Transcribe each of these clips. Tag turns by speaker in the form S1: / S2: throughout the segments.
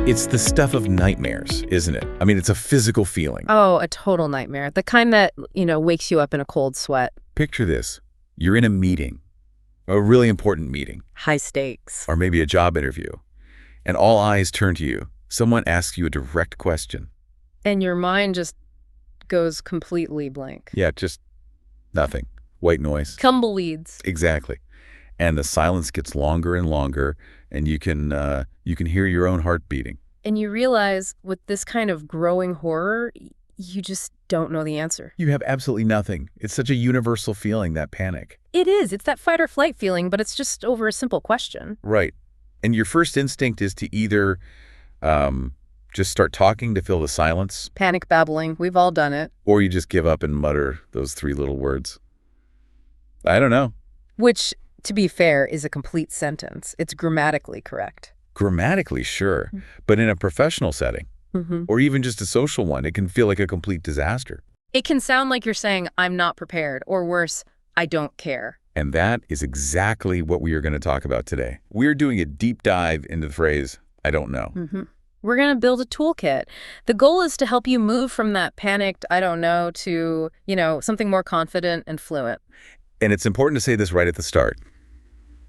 S1: It's the stuff of nightmares, isn't it? I mean, it's a physical feeling.
S2: Oh, a total nightmare. The kind that, wakes you up in a cold sweat.
S1: Picture this. You're in a meeting, a really important meeting,
S2: High stakes.
S1: or maybe a job interview, and all eyes turn to you. Someone asks you a direct question.
S2: And your mind just goes completely blank.
S1: Yeah, just nothing. White noise.
S2: Tumbleweeds.
S1: Exactly. And the silence gets longer and longer, and you can hear your own heart beating.
S2: And you realize with this kind of growing horror, you just don't know the answer.
S1: You have absolutely nothing. It's such a universal feeling, that panic.
S2: It is. It's that fight or flight feeling, but it's just over a simple question.
S1: Right. And your first instinct is to either just start talking to fill the silence,
S2: Panic babbling. We've all done it.
S1: or you just give up and mutter those three little words. I don't know.
S2: Which, to be fair, is a complete sentence. It's grammatically correct.
S1: Grammatically, sure. But in a professional setting, or even just a social one, it can feel like a complete disaster.
S2: It can sound like you're saying, I'm not prepared, or worse, I don't care.
S1: And that is exactly what we are going to talk about today. We're doing a deep dive into the phrase, I don't know.
S2: We're going to build a toolkit. The goal is to help you move from that panicked, I don't know, to, something more confident and fluent.
S1: And it's important to say this right at the start.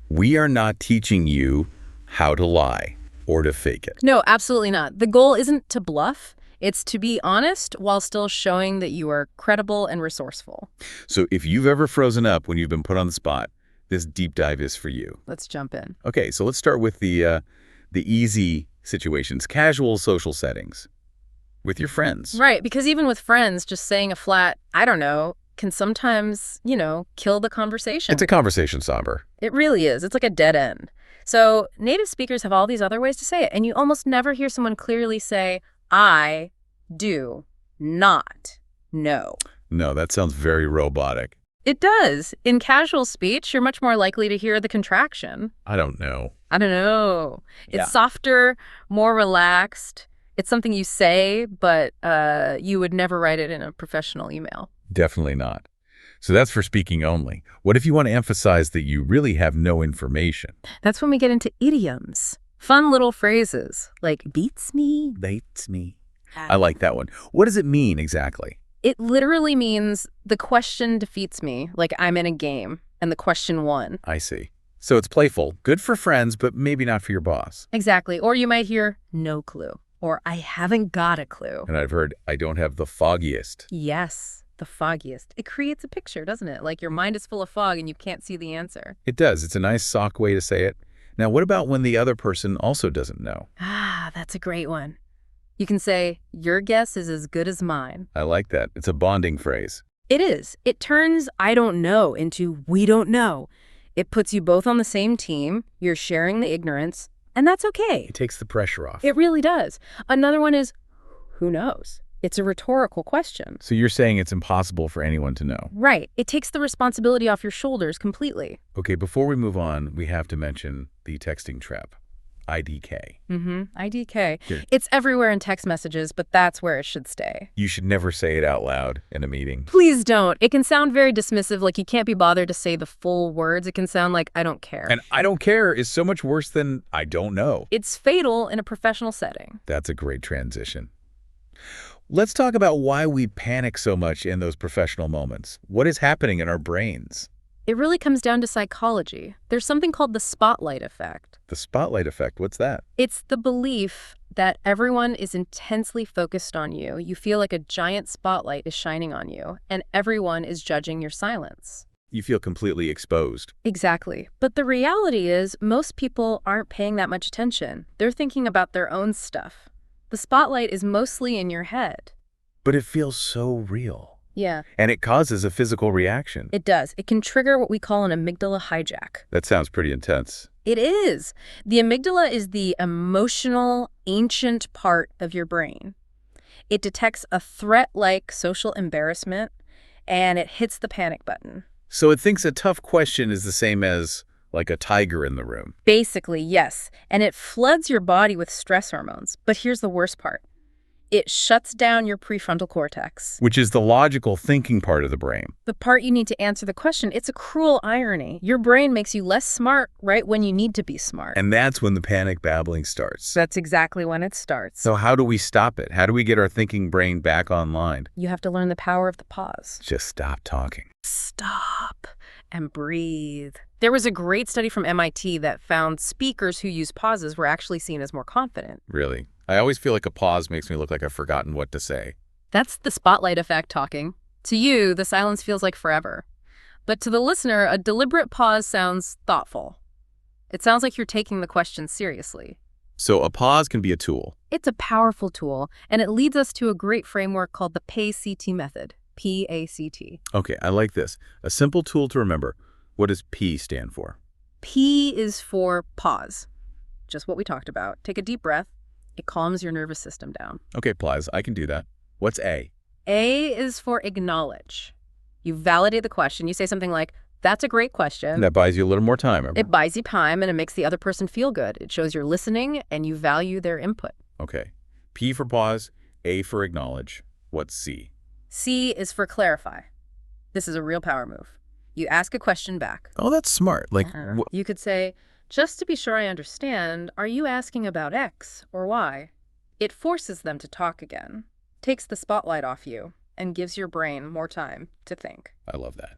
S1: We are not teaching you how to lie or to fake it.
S2: No, absolutely not. The goal isn't to bluff. It's to be honest while still showing that you are credible and resourceful.
S1: So if you've ever frozen up when you've been put on the spot, this deep dive is for you.
S2: Let's jump in.
S1: Okay, so let's start with the easy situations, casual social settings with your friends.
S2: Right, because even with friends, just saying a flat, I don't know, can sometimes, kill the conversation.
S1: It's a conversation somber.
S2: It really is. It's like a dead end. So native speakers have all these other ways to say it, and you almost never hear someone clearly say, I do not know.
S1: No, that sounds very robotic.
S2: It does. In casual speech, you're much more likely to hear the contraction.
S1: I don't know.
S2: I don't know. It's
S1: Yeah.
S2: softer, more relaxed. It's something you say, but you would never write it in a professional email.
S1: Definitely not. So that's for speaking only. What if you want to emphasize that you really have no information?
S2: That's when we get into idioms. Fun little phrases like beats me.
S1: Beats me. I like that one. What does it mean exactly?
S2: It literally means the question defeats me, like I'm in a game, and the question won.
S1: I see. So it's playful, good for friends, but maybe not for your boss.
S2: Exactly. Or you might hear, no clue. Or I haven't got a clue.
S1: And I've heard, I don't have the foggiest.
S2: Yes, the foggiest. It creates a picture, doesn't it? Like your mind is full of fog and you can't see the answer.
S1: It does. It's a nice, sock way to say it. Now, what about when the other person also doesn't know?
S2: Ah, that's a great one. You can say, your guess is as good as mine.
S1: I like that. It's a bonding phrase.
S2: It is. It turns I don't know into we don't know. It puts you both on the same team. You're sharing the ignorance, and that's okay.
S1: It takes the pressure off.
S2: It really does. Another one is, who knows? It's a rhetorical question.
S1: So you're saying it's impossible for anyone to know.
S2: Right. It takes the responsibility off your shoulders completely.
S1: Okay, before we move on, we have to mention the texting trap, IDK.
S2: IDK.
S1: Here.
S2: It's everywhere in text messages, but that's where it should stay.
S1: You should never say it out loud in a meeting.
S2: Please don't. It can sound very dismissive, like you can't be bothered to say the full words. It can sound like, I don't care.
S1: And I don't care is so much worse than I don't know.
S2: It's fatal in a professional setting.
S1: That's a great transition. Let's talk about why we panic so much in those professional moments. What is happening in our brains?
S2: It really comes down to psychology. There's something called the spotlight effect.
S1: The spotlight effect, what's that?
S2: It's the belief that everyone is intensely focused on you. You feel like a giant spotlight is shining on you, and everyone is judging your silence.
S1: You feel completely exposed.
S2: Exactly. But the reality is most people aren't paying that much attention. They're thinking about their own stuff. The spotlight is mostly in your head.
S1: But it feels so real.
S2: Yeah,
S1: And it causes a physical reaction.
S2: it does. It can trigger what we call an amygdala hijack.
S1: That sounds pretty intense.
S2: It is. The amygdala is the emotional, ancient part of your brain. It detects a threat like social embarrassment, and it hits the panic button.
S1: So it thinks a tough question is the same as, like, a tiger in the room.
S2: Basically, yes. And it floods your body with stress hormones. But here's the worst part. It shuts down your prefrontal cortex.
S1: Which is the logical thinking part of the brain.
S2: The part you need to answer the question. It's a cruel irony. Your brain makes you less smart right when you need to be smart.
S1: And that's when the panic babbling starts.
S2: That's exactly when it starts.
S1: So how do we stop it? How do we get our thinking brain back online?
S2: You have to learn the power of the pause.
S1: Just stop talking.
S2: Stop and breathe. There was a great study from MIT that found speakers who use pauses were actually seen as more confident.
S1: Really? I always feel like a pause makes me look like I've forgotten what to say.
S2: That's the spotlight effect talking. To you, the silence feels like forever. But to the listener, a deliberate pause sounds thoughtful. It sounds like you're taking the question seriously.
S1: So a pause can be a tool.
S2: It's a powerful tool, and it leads us to a great framework called the PACT method. P-A-C-T.
S1: Okay, I like this. A simple tool to remember. What does P stand for?
S2: P is for pause. Just what we talked about. Take a deep breath. It calms your nervous system down.
S1: Okay, Plies, I can do that. What's A?
S2: A is for acknowledge. You validate the question. You say something like, that's a great question.
S1: And that buys you a little more time.
S2: It buys you time, and it makes the other person feel good. It shows you're listening, and you value their input.
S1: Okay. P for pause, A for acknowledge. What's C?
S2: C is for clarify. This is a real power move. You ask a question back.
S1: Oh, that's smart. Like,
S2: You could say, just to be sure I understand, are you asking about X or Y? It forces them to talk again, takes the spotlight off you, and gives your brain more time to think.
S1: I love that.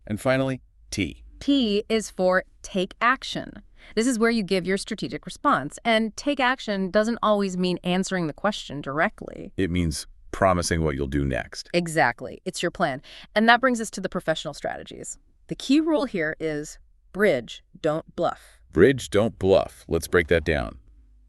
S1: And finally, T.
S2: T is for take action. This is where you give your strategic response. And take action doesn't always mean answering the question directly.
S1: It means promising what you'll do next.
S2: Exactly. It's your plan. And that brings us to the professional strategies. The key rule here is bridge, don't bluff.
S1: Bridge, don't bluff. Let's break that down.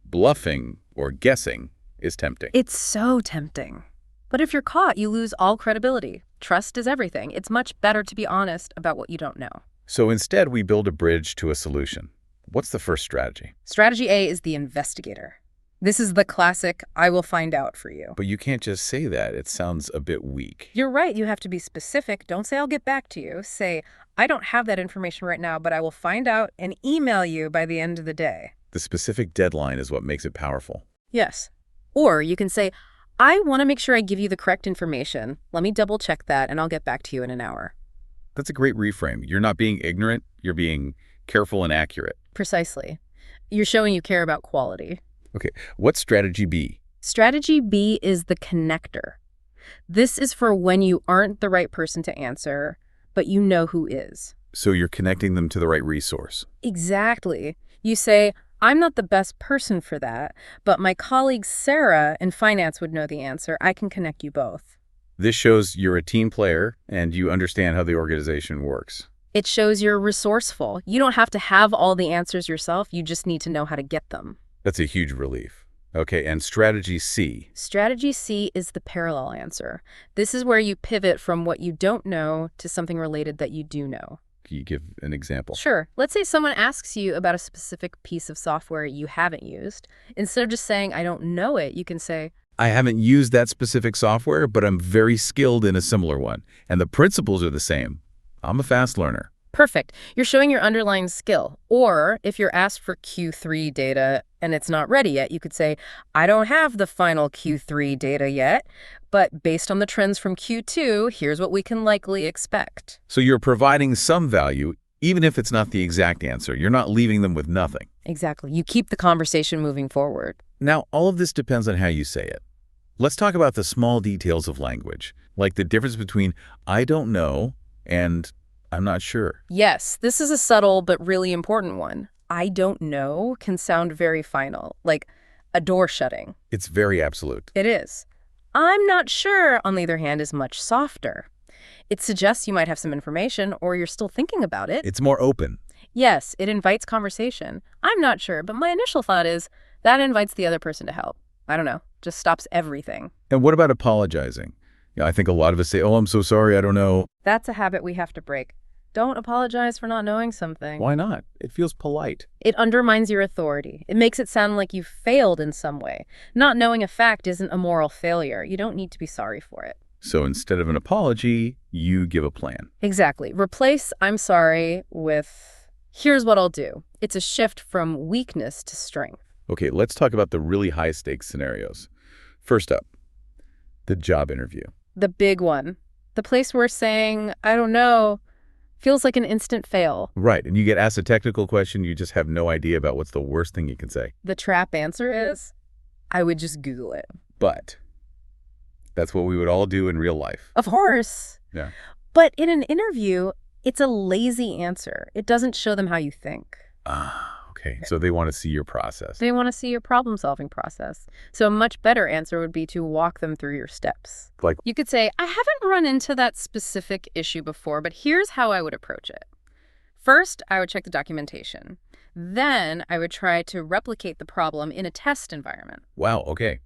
S1: Bluffing, or guessing, is tempting.
S2: It's so tempting. But if you're caught, you lose all credibility. Trust is everything. It's much better to be honest about what you don't know.
S1: So instead, we build a bridge to a solution. What's the first strategy?
S2: Strategy A is the investigator. This is the classic, I will find out for you.
S1: But you can't just say that. It sounds a bit weak.
S2: You're right. You have to be specific. Don't say, I'll get back to you. Say, I don't have that information right now, but I will find out and email you by the end of the day.
S1: The specific deadline is what makes it powerful.
S2: Yes. Or you can say, I want to make sure I give you the correct information. Let me double check that and I'll get back to you in an hour.
S1: That's a great reframe. You're not being ignorant. You're being careful and accurate.
S2: Precisely. You're showing you care about quality.
S1: Okay, what's strategy B?
S2: Strategy B is the connector. This is for when you aren't the right person to answer, but you know who is.
S1: So you're connecting them to the right resource.
S2: Exactly. You say, I'm not the best person for that, but my colleague Sarah in finance would know the answer. I can connect you both.
S1: This shows you're a team player and you understand how the organization works.
S2: It shows you're resourceful. You don't have to have all the answers yourself. You just need to know how to get them.
S1: That's a huge relief. Okay, and strategy C?
S2: Strategy C is the parallel answer. This is where you pivot from what you don't know to something related that you do know.
S1: Can you give an example?
S2: Sure. Let's say someone asks you about a specific piece of software you haven't used. Instead of just saying, I don't know it, you can say,
S1: I haven't used that specific software, but I'm very skilled in a similar one. And the principles are the same. I'm a fast learner.
S2: Perfect. You're showing your underlying skill. Or if you're asked for Q3 data and it's not ready yet, you could say, I don't have the final Q3 data yet, but based on the trends from Q2, here's what we can likely expect.
S1: So you're providing some value, even if it's not the exact answer. You're not leaving them with nothing.
S2: Exactly. You keep the conversation moving forward.
S1: Now, all of this depends on how you say it. Let's talk about the small details of language, like the difference between I don't know and I'm not sure.
S2: Yes, this is a subtle but really important one. I don't know can sound very final, like a door shutting.
S1: It's very absolute.
S2: It is. I'm not sure, on the other hand, is much softer. It suggests you might have some information or you're still thinking about it.
S1: It's more open.
S2: Yes, it invites conversation. I'm not sure, but my initial thought is that invites the other person to help. I don't know, just stops everything.
S1: And what about apologizing? I think a lot of us say, oh, I'm so sorry, I don't know.
S2: That's a habit we have to break. Don't apologize for not knowing something.
S1: Why not? It feels polite.
S2: It undermines your authority. It makes it sound like you failed in some way. Not knowing a fact isn't a moral failure. You don't need to be sorry for it.
S1: So instead of an apology, you give a plan.
S2: Exactly. Replace I'm sorry with here's what I'll do. It's a shift from weakness to strength.
S1: Okay, let's talk about the really high-stakes scenarios. First up, The job interview.
S2: The big one. The place where saying, I don't know, feels like an instant fail.
S1: Right, and you get asked a technical question, you just have no idea about what's the worst thing you can say.
S2: The trap answer is, I would just Google it.
S1: But that's what we would all do in real life.
S2: Of course.
S1: Yeah.
S2: But in an interview, it's a lazy answer. It doesn't show them how you think.
S1: Okay. So they want to see your process.
S2: They want to see your problem-solving process. So a much better answer would be to walk them through your steps.
S1: Like,
S2: You could say, I haven't run into that specific issue before, but here's how I would approach it. First, I would check the documentation. Then I would try to replicate the problem in a test environment.
S1: wow, okay.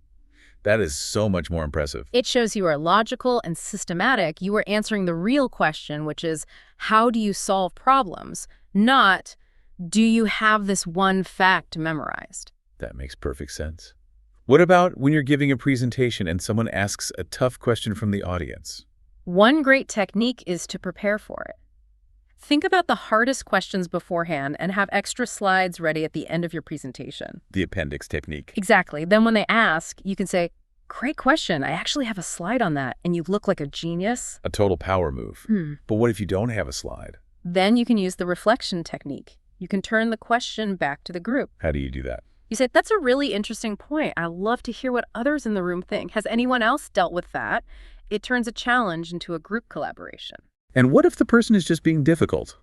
S1: That is so much more impressive.
S2: It shows you are logical and systematic. You are answering the real question, which is, how do you solve problems? Not, do you have this one fact memorized?
S1: That makes perfect sense. What about when you're giving a presentation and someone asks a tough question from the audience?
S2: One great technique is to prepare for it. Think about the hardest questions beforehand and have extra slides ready at the end of your presentation.
S1: The appendix technique.
S2: Exactly. Then when they ask, you can say, great question. I actually have a slide on that. And you look like a genius.
S1: A total power move. But what if you don't have a slide?
S2: Then you can use the reflection technique. You can turn the question back to the group.
S1: How do you do that?
S2: You say, that's a really interesting point. I love to hear what others in the room think. Has anyone else dealt with that? It turns a challenge into a group collaboration.
S1: And what if the person is just being difficult?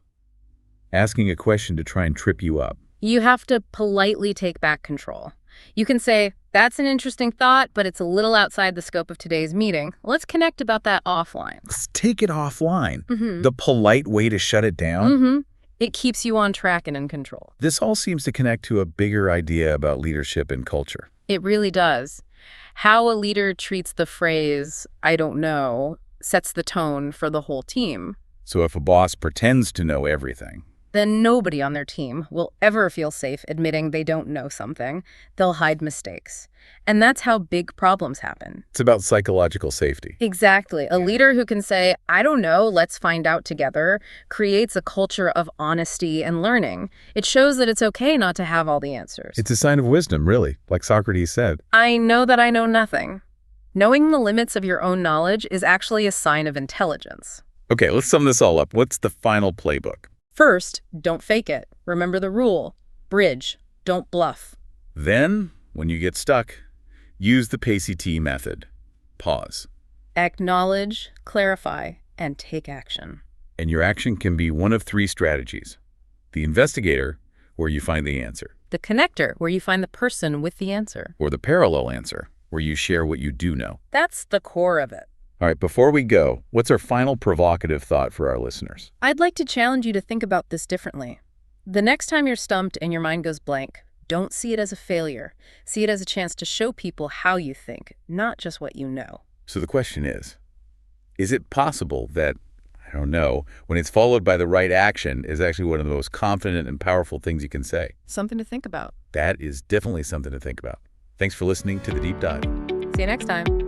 S1: Asking a question to try and trip you up.
S2: You have to politely take back control. You can say, that's an interesting thought, but it's a little outside the scope of today's meeting. Let's connect about that offline.
S1: Let's take it offline. The polite way to shut it down.
S2: It keeps you on track and in control.
S1: This all seems to connect to a bigger idea about leadership and culture.
S2: It really does. How a leader treats the phrase, I don't know, sets the tone for the whole team.
S1: So if a boss pretends to know everything,
S2: Then nobody on their team will ever feel safe admitting they don't know something. They'll hide mistakes. And that's how big problems happen.
S1: it's about psychological safety.
S2: Exactly. A leader who can say, I don't know, let's find out together, creates a culture of honesty and learning. It shows that it's okay not to have all the answers.
S1: It's a sign of wisdom, really, like Socrates said.
S2: I know that I know nothing. Knowing the limits of your own knowledge is actually a sign of intelligence.
S1: Okay, let's sum this all up. What's the final playbook?
S2: First, don't fake it. Remember the rule. Bridge. Don't bluff.
S1: Then, when you get stuck, use the PACE-T method. Pause.
S2: Acknowledge, clarify, and take action.
S1: And your action can be one of three strategies. The investigator, where you find the answer.
S2: The connector, where you find the person with the answer.
S1: Or the parallel answer, where you share what you do know.
S2: That's the core of it.
S1: All right, before we go, what's our final provocative thought for our listeners?
S2: I'd like to challenge you to think about this differently. The next time you're stumped and your mind goes blank, don't see it as a failure. See it as a chance to show people how you think, not just what you know.
S1: So the question is it possible that, I don't know, when it's followed by the right action is actually one of the most confident and powerful things you can say?
S2: Something to think about.
S1: That is definitely something to think about. Thanks for listening to The Deep Dive.
S2: See you next time.